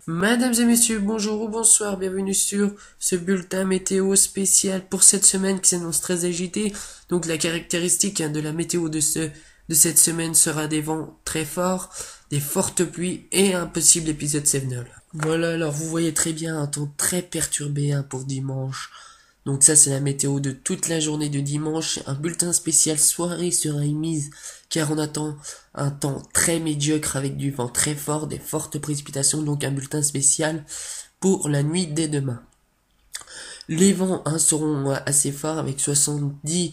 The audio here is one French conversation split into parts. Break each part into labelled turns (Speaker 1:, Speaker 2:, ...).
Speaker 1: Mesdames et messieurs, bonjour ou bonsoir, bienvenue sur ce bulletin météo spécial pour cette semaine qui s'annonce très agitée. Donc la caractéristique de la météo de cette semaine sera des vents très forts, des fortes pluies et un possible épisode sévenols. Voilà, alors vous voyez très bien un temps très perturbé pour dimanche. Donc ça c'est la météo de toute la journée de dimanche. Un bulletin spécial soirée sera émise car on attend un temps très médiocre avec du vent très fort, des fortes précipitations, donc un bulletin spécial pour la nuit dès demain. Les vents seront assez forts avec 70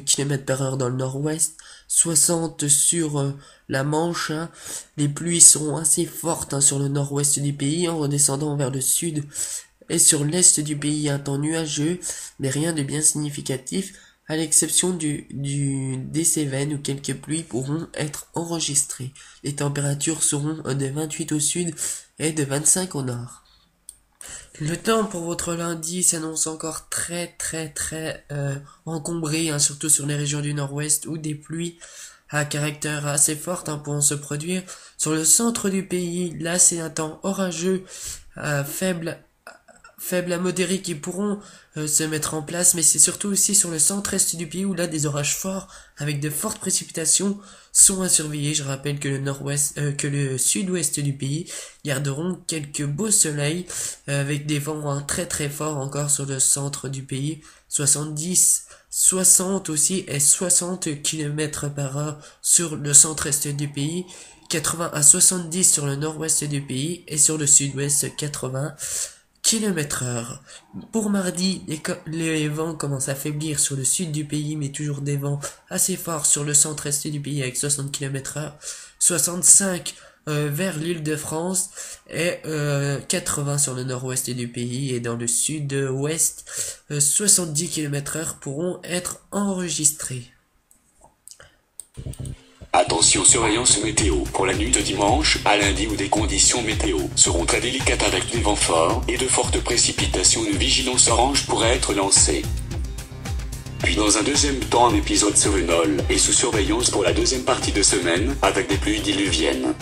Speaker 1: km/h dans le nord-ouest, 60 sur la Manche. Les pluies seront assez fortes sur le nord-ouest du pays en redescendant vers le sud. Et sur l'est du pays, un temps nuageux, mais rien de bien significatif, à l'exception des Cévennes où quelques pluies pourront être enregistrées. Les températures seront de 28 au sud et de 25 au nord. Le temps pour votre lundi s'annonce encore très encombré, surtout sur les régions du nord-ouest où des pluies à caractère assez fort pourront se produire. Sur le centre du pays, là c'est un temps orageux, faible à modéré qui pourront se mettre en place, mais c'est surtout aussi sur le centre-est du pays où là des orages forts avec de fortes précipitations sont à surveiller. Je rappelle que le sud-ouest du pays garderont quelques beaux soleils avec des vents très forts encore sur le centre du pays, 70, 60 aussi et 60 km/h sur le centre-est du pays, 80 à 70 sur le nord-ouest du pays et sur le sud-ouest 80 km/h. Pour mardi, les vents commencent à faiblir sur le sud du pays, mais toujours des vents assez forts sur le centre-est du pays avec 60 km/h, 65 vers l'Île-de-France et 80 sur le nord-ouest du pays, et dans le sud-ouest, 70 km/h pourront être enregistrés.
Speaker 2: Attention, surveillance météo. Pour la nuit de dimanche à lundi où des conditions météo seront très délicates avec des vents forts et de fortes précipitations, une vigilance orange pourrait être lancée. Puis dans un deuxième temps, un épisode sévenols et sous surveillance pour la deuxième partie de semaine avec des pluies diluviennes.